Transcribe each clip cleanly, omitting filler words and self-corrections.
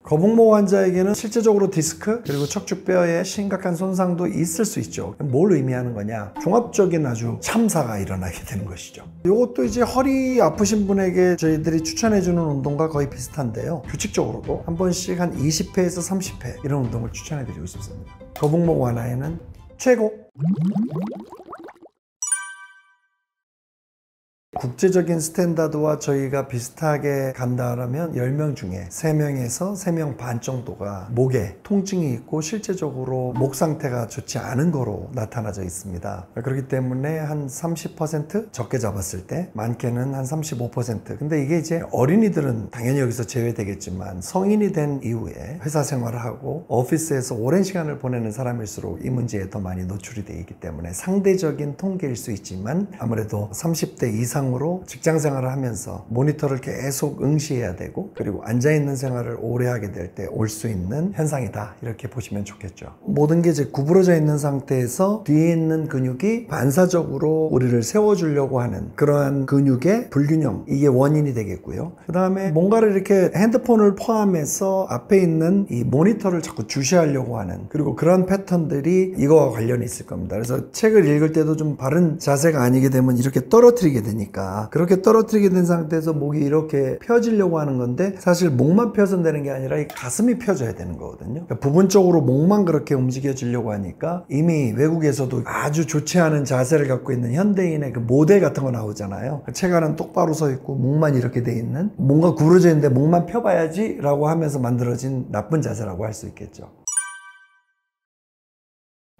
거북목 환자에게는 실제적으로 디스크 그리고 척추뼈에 심각한 손상도 있을 수 있죠. 뭘 의미하는 거냐? 종합적인 아주 참사가 일어나게 되는 것이죠. 이것도 이제 허리 아프신 분에게 저희들이 추천해주는 운동과 거의 비슷한데요. 규칙적으로도 한 번씩 한 20회에서 30회 이런 운동을 추천해드리고 싶습니다. 거북목 완화에는 최고! 국제적인 스탠다드와 저희가 비슷하게 간다라면 10명 중에 3명에서 3명 반 정도가 목에 통증이 있고 실제적으로 목 상태가 좋지 않은 거로 나타나져 있습니다. 그렇기 때문에 한 30% 적게 잡았을 때 많게는 한 35%. 근데 이게 이제 어린이들은 당연히 여기서 제외되겠지만 성인이 된 이후에 회사 생활을 하고 오피스에서 오랜 시간을 보내는 사람일수록 이 문제에 더 많이 노출이 되어 있기 때문에 상대적인 통계일 수 있지만 아무래도 30대 이상 으로 직장 생활을 하면서 모니터를 계속 응시해야 되고 그리고 앉아있는 생활을 오래 하게 될 때 올 수 있는 현상이다 이렇게 보시면 좋겠죠. 모든 게 이제 구부러져 있는 상태에서 뒤에 있는 근육이 반사적으로 우리를 세워주려고 하는 그러한 근육의 불균형, 이게 원인이 되겠고요. 그 다음에 뭔가를 이렇게 핸드폰을 포함해서 앞에 있는 이 모니터를 자꾸 주시하려고 하는 그리고 그런 패턴들이 이거와 관련이 있을 겁니다. 그래서 책을 읽을 때도 좀 바른 자세가 아니게 되면 이렇게 떨어뜨리게 되니까 그렇게 떨어뜨리게 된 상태에서 목이 이렇게 펴지려고 하는 건데 사실 목만 펴서 되는 게 아니라 이 가슴이 펴져야 되는 거거든요. 그러니까 부분적으로 목만 그렇게 움직여지려고 하니까 이미 외국에서도 아주 좋지 않은 자세를 갖고 있는 현대인의 그 모델 같은 거 나오잖아요. 체가는 똑바로 서 있고 목만 이렇게 돼 있는 뭔가 구부러져 있는데 목만 펴봐야지 라고 하면서 만들어진 나쁜 자세라고 할 수 있겠죠.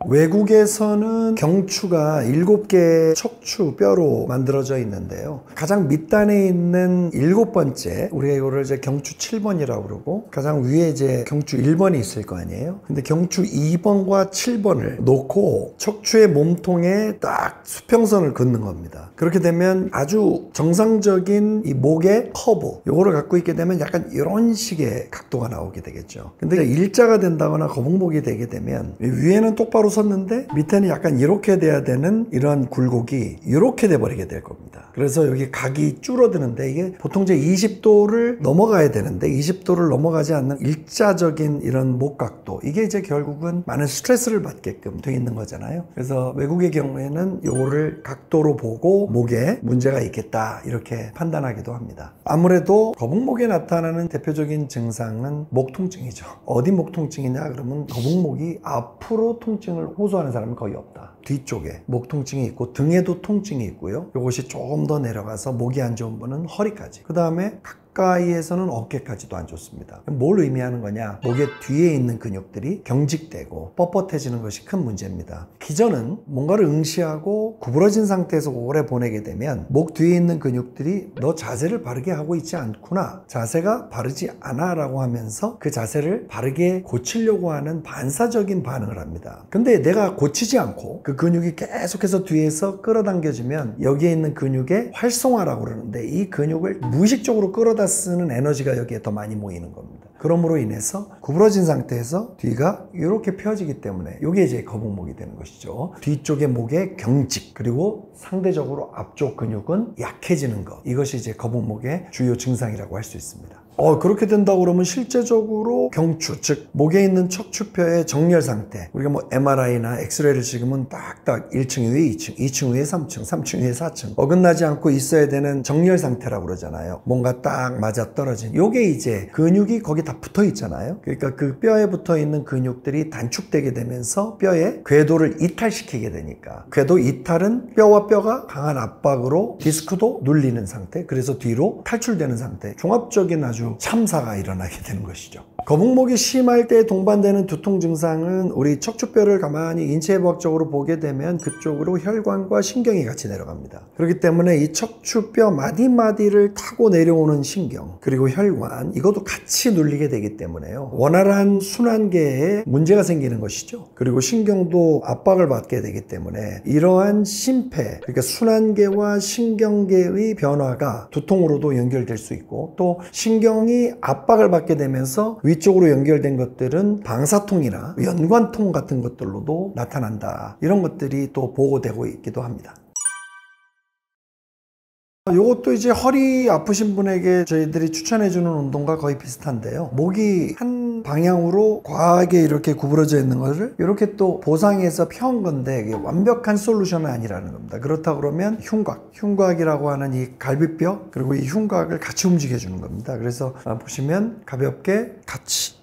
외국에서는 경추가 7개의 척추뼈로 만들어져 있는데요. 가장 밑단에 있는 7번째, 우리가 이거를 이제 경추 7번이라고 그러고 가장 위에 이제 경추 1번이 있을 거 아니에요. 근데 경추 2번과 7번을 놓고 척추의 몸통에 딱 수평선을 긋는 겁니다. 그렇게 되면 아주 정상적인 이 목의 커브, 요거를 갖고 있게 되면 약간 이런 식의 각도가 나오게 되겠죠. 근데 일자가 된다거나 거북목이 되게 되면 위에는 똑바로 섰는데 밑에는 약간 이렇게 돼야 되는 이런 굴곡이 이렇게 돼버리게 될 겁니다. 그래서 여기 각이 줄어드는데 이게 보통 이제 20도를 넘어가야 되는데 20도를 넘어가지 않는 일자적인 이런 목 각도, 이게 이제 결국은 많은 스트레스를 받게끔 돼 있는 거잖아요. 그래서 외국의 경우에는 요거를 각도로 보고 목에 문제가 있겠다 이렇게 판단하기도 합니다. 아무래도 거북목에 나타나는 대표적인 증상은 목 통증이죠. 어디 목 통증이냐 그러면 거북목이 앞으로 통증을 호소하는 사람은 거의 없다. 뒤쪽에 목 통증이 있고 등에도 통증이 있고요. 이것이 조금 더 내려가서 목이 안 좋은 분은 허리까지, 그 다음에 가까이에서는 어깨까지도 안 좋습니다. 뭘 의미하는 거냐? 목의 뒤에 있는 근육들이 경직되고 뻣뻣해지는 것이 큰 문제입니다. 기전은 뭔가를 응시하고 구부러진 상태에서 오래 보내게 되면 목 뒤에 있는 근육들이 너 자세를 바르게 하고 있지 않구나, 자세가 바르지 않아 라고 하면서 그 자세를 바르게 고치려고 하는 반사적인 반응을 합니다. 근데 내가 고치지 않고 그 근육이 계속해서 뒤에서 끌어당겨지면 여기에 있는 근육의 활성화라고 그러는데 이 근육을 무의식적으로 끌어다 쓰는 에너지가 여기에 더 많이 모이는 겁니다. 그러므로 인해서 구부러진 상태에서 뒤가 이렇게 펴지기 때문에 이게 이제 거북목이 되는 것이죠. 뒤쪽의 목의 경직, 그리고 상대적으로 앞쪽 근육은 약해지는 것, 이것이 이제 거북목의 주요 증상이라고 할 수 있습니다. 그렇게 된다고 그러면 실제적으로 경추, 즉 목에 있는 척추뼈의 정렬 상태, 우리가 뭐 MRI나 엑스레이를 찍으면 딱딱 1층 위에 2층, 2층 위에 3층, 3층 위에 4층 어긋나지 않고 있어야 되는 정렬 상태라고 그러잖아요. 뭔가 딱 맞아 떨어진, 요게 이제 근육이 거기 다 붙어 있잖아요. 그러니까 그 뼈에 붙어 있는 근육들이 단축되게 되면서 뼈의 궤도를 이탈시키게 되니까, 궤도 이탈은 뼈와 뼈가 강한 압박으로 디스크도 눌리는 상태, 그래서 뒤로 탈출되는 상태, 종합적인 아주 참사가 일어나게 되는 것이죠. 거북목이 심할 때 동반되는 두통 증상은 우리 척추뼈를 가만히 인체해부학적으로 보게 되면 그쪽으로 혈관과 신경이 같이 내려갑니다. 그렇기 때문에 이 척추뼈 마디마디를 타고 내려오는 신경 그리고 혈관, 이것도 같이 눌리게 되기 때문에요, 원활한 순환계에 문제가 생기는 것이죠. 그리고 신경도 압박을 받게 되기 때문에 이러한 심폐, 그러니까 순환계와 신경계의 변화가 두통으로도 연결될 수 있고, 또 신경이 압박을 받게 되면서 위쪽으로 연결된 것들은 방사통이나 연관통 같은 것들로도 나타난다, 이런 것들이 또 보고되고 있기도 합니다. 요것도 이제 허리 아프신 분에게 저희들이 추천해주는 운동과 거의 비슷한데요. 목이 한 방향으로 과하게 이렇게 구부러져 있는 것을 이렇게 또 보상해서 펴은 건데 이게 완벽한 솔루션은 아니라는 겁니다. 그렇다 그러면 흉곽이라고 하는 이 갈비뼈 그리고 이 흉곽을 같이 움직여주는 겁니다. 그래서 보시면 가볍게 같이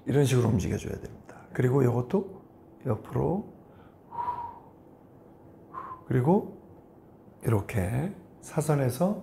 이런 식으로 움직여줘야 됩니다. 그리고 이것도 옆으로 그리고 이렇게 사선에서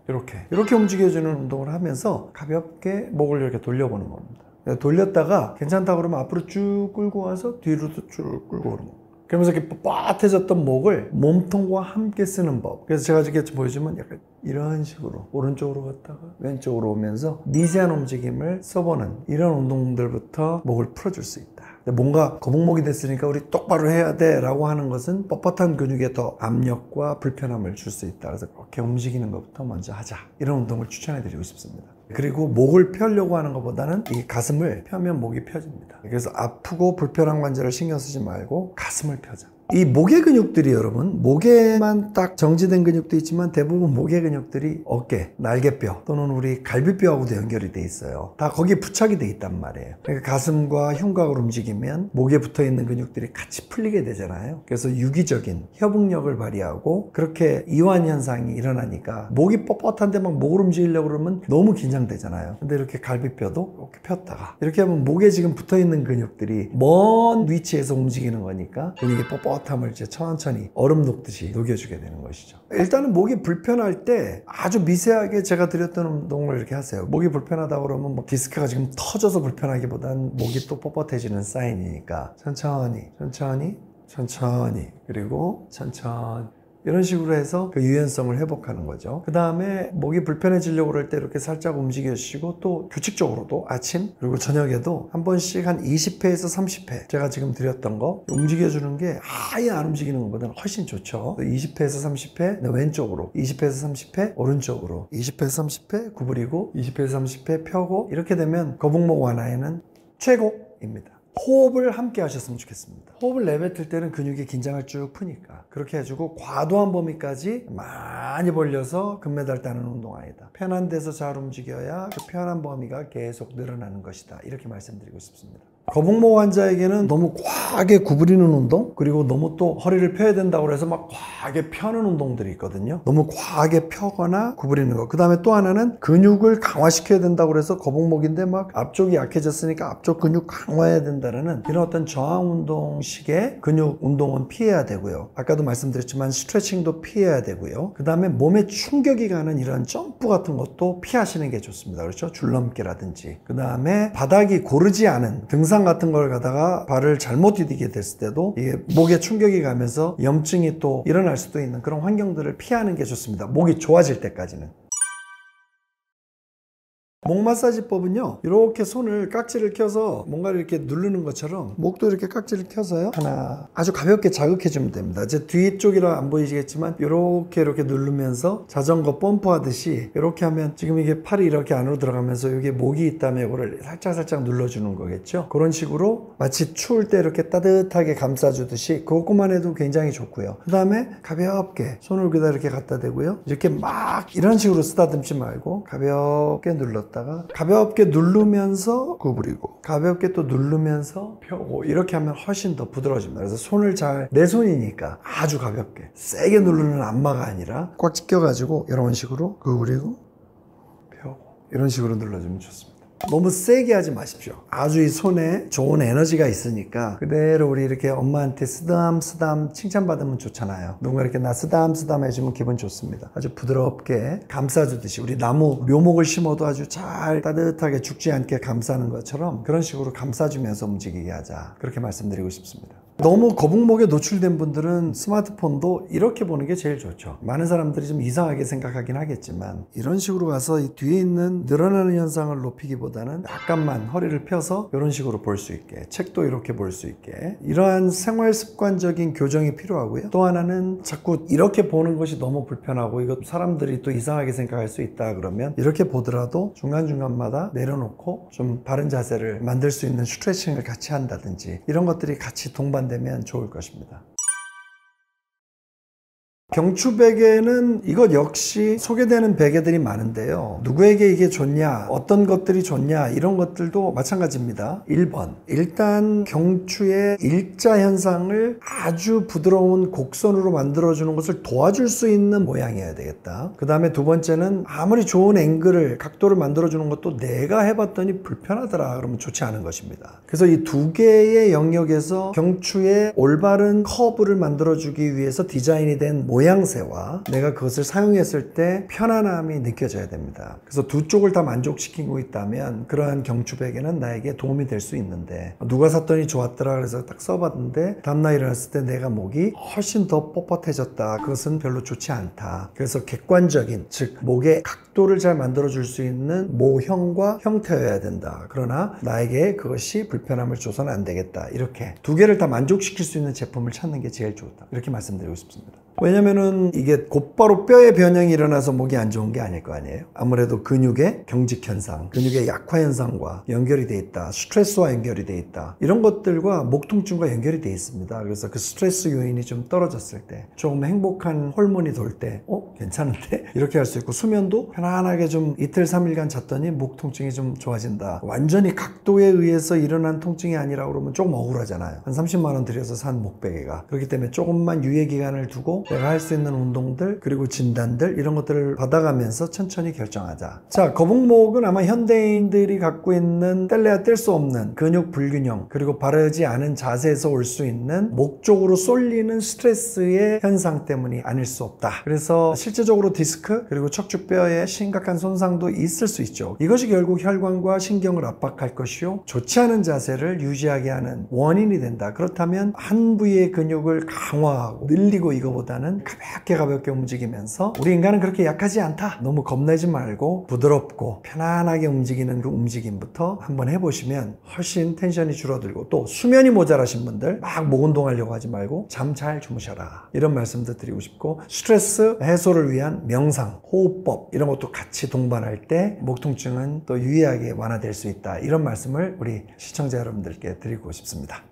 이렇게 움직여주는 운동을 하면서 가볍게 목을 이렇게 돌려보는 겁니다. 돌렸다가 괜찮다 그러면 앞으로 쭉 끌고 와서 뒤로도 쭉 끌고 오는 겁니다. 그러면서 이렇게 빳빳해졌던 목을 몸통과 함께 쓰는 법. 그래서 제가 이렇게 보여주면 약간 이런 식으로 오른쪽으로 갔다가 왼쪽으로 오면서 미세한 움직임을 써보는 이런 운동들부터 목을 풀어줄 수 있다. 뭔가 거북목이 됐으니까 우리 똑바로 해야 돼 라고 하는 것은 뻣뻣한 근육에 더 압력과 불편함을 줄 수 있다. 그래서 그렇게 움직이는 것부터 먼저 하자. 이런 운동을 추천해 드리고 싶습니다. 그리고 목을 펴려고 하는 것보다는 이 가슴을 펴면 목이 펴집니다. 그래서 아프고 불편한 관절을 신경 쓰지 말고 가슴을 펴자. 이 목의 근육들이 여러분 목에만 딱 정지된 근육도 있지만 대부분 목의 근육들이 어깨, 날개뼈 또는 우리 갈비뼈하고도 연결이 돼 있어요. 다 거기에 부착이 돼 있단 말이에요. 그러니까 가슴과 흉곽을 움직이면 목에 붙어 있는 근육들이 같이 풀리게 되잖아요. 그래서 유기적인 협응력을 발휘하고 그렇게 이완 현상이 일어나니까 목이 뻣뻣한데 막 목을 움직이려고 그러면 너무 긴장되잖아요. 근데 이렇게 갈비뼈도 이렇게 폈다가 이렇게 하면 목에 지금 붙어 있는 근육들이 먼 위치에서 움직이는 거니까 근육이 뻣뻣함을 이제 천천히 얼음 녹듯이 녹여주게 되는 것이죠. 일단은 목이 불편할 때 아주 미세하게 제가 드렸던 운동을 이렇게 하세요. 목이 불편하다 그러면 뭐 디스크가 지금 터져서 불편하기보다는 목이 또 뻣뻣해지는 사인이니까 천천히 그리고 천천히 이런 식으로 해서 그 유연성을 회복하는 거죠. 그 다음에 목이 불편해지려고 그럴 때 이렇게 살짝 움직여 주시고 또 규칙적으로도 아침 그리고 저녁에도 한 번씩 한 20회에서 30회 제가 지금 드렸던 거 움직여주는 게 아예 안 움직이는 것보다는 훨씬 좋죠. 20회에서 30회 왼쪽으로 20회에서 30회 오른쪽으로 20회에서 30회 구부리고 20회에서 30회 펴고 이렇게 되면 거북목 완화에는 최고입니다. 호흡을 함께 하셨으면 좋겠습니다. 호흡을 내뱉을 때는 근육이 긴장을 쭉 푸니까 그렇게 해주고 과도한 범위까지 많이 벌려서 금메달 따는 운동 아니다. 편한 데서 잘 움직여야 그 편한 범위가 계속 늘어나는 것이다. 이렇게 말씀드리고 싶습니다. 거북목 환자에게는 너무 과하게 구부리는 운동 그리고 너무 또 허리를 펴야 된다고 해서 막 과하게 펴는 운동들이 있거든요. 너무 과하게 펴거나 구부리는 거. 그 다음에 또 하나는 근육을 강화시켜야 된다고 해서 거북목인데 막 앞쪽이 약해졌으니까 앞쪽 근육 강화해야 된다는 이런 어떤 저항 운동식의 근육 운동은 피해야 되고요. 아까도 말씀드렸지만 스트레칭도 피해야 되고요. 그 다음에 몸에 충격이 가는 이런 점프 같은 것도 피하시는 게 좋습니다. 그렇죠? 줄넘기라든지. 그 다음에 바닥이 고르지 않은 등산 같은 걸 가다가 발을 잘못 디디게 됐을 때도 이게 목에 충격이 가면서 염증이 또 일어날 수도 있는 그런 환경들을 피하는 게 좋습니다. 목이 좋아질 때까지는. 목 마사지법은요 이렇게 손을 깍지를 켜서 뭔가를 이렇게 누르는 것처럼 목도 이렇게 깍지를 켜서요 하나 아주 가볍게 자극해 주면 됩니다. 제 뒤쪽이라 안 보이시겠지만 이렇게 누르면서 자전거 펌프 하듯이 이렇게 하면 지금 이게 팔이 이렇게 안으로 들어가면서 여기에 목이 있다면 이거를 살짝 눌러주는 거겠죠. 그런 식으로 마치 추울 때 이렇게 따뜻하게 감싸주듯이 그것만 해도 굉장히 좋고요. 그 다음에 가볍게 손을 여기다 이렇게 갖다 대고요 이렇게 막 이런 식으로 쓰다듬지 말고 가볍게 눌렀다 가볍게 누르면서 구부리고 가볍게 또 누르면서 펴고 이렇게 하면 훨씬 더 부드러워집니다. 그래서 손을 내 손이니까 아주 가볍게 세게 누르는 안마가 아니라 꽉 찢겨가지고 이런 식으로 구부리고 펴고 이런 식으로 눌러주면 좋습니다. 너무 세게 하지 마십시오. 아주 이 손에 좋은 에너지가 있으니까 그대로 우리 이렇게 엄마한테 쓰담쓰담 칭찬받으면 좋잖아요. 누군가 이렇게 나 쓰담쓰담 해주면 기분 좋습니다. 아주 부드럽게 감싸주듯이 우리 나무 묘목을 심어도 아주 잘 따뜻하게 죽지 않게 감싸는 것처럼 그런 식으로 감싸주면서 움직이게 하자. 그렇게 말씀드리고 싶습니다. 너무 거북목에 노출된 분들은 스마트폰도 이렇게 보는 게 제일 좋죠. 많은 사람들이 좀 이상하게 생각하긴 하겠지만 이런 식으로 가서 이 뒤에 있는 늘어나는 현상을 높이기보다는 약간만 허리를 펴서 이런 식으로 볼 수 있게 책도 이렇게 볼 수 있게 이러한 생활 습관적인 교정이 필요하고요. 또 하나는 자꾸 이렇게 보는 것이 너무 불편하고 이것 사람들이 또 이상하게 생각할 수 있다 그러면 이렇게 보더라도 중간중간마다 내려놓고 좀 바른 자세를 만들 수 있는 스트레칭을 같이 한다든지 이런 것들이 같이 동반되면 좋을 것입니다. 경추베개는 이것 역시 소개되는 베개들이 많은데요. 누구에게 이게 좋냐, 어떤 것들이 좋냐, 이런 것들도 마찬가지입니다. 1번, 일단 경추의 일자 현상을 아주 부드러운 곡선으로 만들어주는 것을 도와줄 수 있는 모양이어야 되겠다. 그 다음에 두 번째는 아무리 좋은 앵글을, 각도를 만들어주는 것도 내가 해봤더니 불편하더라 그러면 좋지 않은 것입니다. 그래서 이 두 개의 영역에서 경추의 올바른 커브를 만들어주기 위해서 디자인이 된 모양새와 내가 그것을 사용했을 때 편안함이 느껴져야 됩니다. 그래서 두 쪽을 다 만족시키고 있다면 그러한 경추베개는 나에게 도움이 될 수 있는데, 누가 샀더니 좋았더라 그래서 딱 써봤는데 다음날 일어났을 때 내가 목이 훨씬 더 뻣뻣해졌다, 그것은 별로 좋지 않다. 그래서 객관적인, 즉 목의 각도를 잘 만들어줄 수 있는 모형과 형태여야 된다. 그러나 나에게 그것이 불편함을 줘서는 안 되겠다. 이렇게 두 개를 다 만족시킬 수 있는 제품을 찾는 게 제일 좋다, 이렇게 말씀드리고 싶습니다. 왜냐면은 이게 곧바로 뼈의 변형이 일어나서 목이 안 좋은 게 아닐 거 아니에요. 아무래도 근육의 경직 현상, 근육의 약화 현상과 연결이 돼 있다, 스트레스와 연결이 돼 있다, 이런 것들과 목 통증과 연결이 돼 있습니다. 그래서 그 스트레스 요인이 좀 떨어졌을 때, 조금 행복한 호르몬이 돌 때 괜찮은데? 이렇게 할 수 있고, 수면도 편안하게 좀 이틀 3일간 잤더니 목 통증이 좀 좋아진다. 완전히 각도에 의해서 일어난 통증이 아니라 그러면 조금 억울하잖아요. 한 30만 원 들여서 산 목베개가. 그렇기 때문에 조금만 유예 기간을 두고 내가 할 수 있는 운동들, 그리고 진단들, 이런 것들을 받아가면서 천천히 결정하자. 자, 거북목은 아마 현대인들이 갖고 있는 뗄래야 뗄 수 없는 근육 불균형, 그리고 바르지 않은 자세에서 올 수 있는 목 쪽으로 쏠리는 스트레스의 현상 때문이 아닐 수 없다. 그래서 실제적으로 디스크, 그리고 척추뼈에 심각한 손상도 있을 수 있죠. 이것이 결국 혈관과 신경을 압박할 것이요, 좋지 않은 자세를 유지하게 하는 원인이 된다. 그렇다면 한 부위의 근육을 강화하고 늘리고, 이거보다는 가볍게 움직이면서, 우리 인간은 그렇게 약하지 않다, 너무 겁내지 말고 부드럽고 편안하게 움직이는 그 움직임부터 한번 해보시면 훨씬 텐션이 줄어들고, 또 수면이 모자라신 분들 막 목 운동하려고 하지 말고 잠 잘 주무셔라, 이런 말씀도 드리고 싶고, 스트레스 해소를 위한 명상, 호흡법, 이런 것도 같이 동반할 때 목 통증은 또 유의하게 완화될 수 있다, 이런 말씀을 우리 시청자 여러분들께 드리고 싶습니다.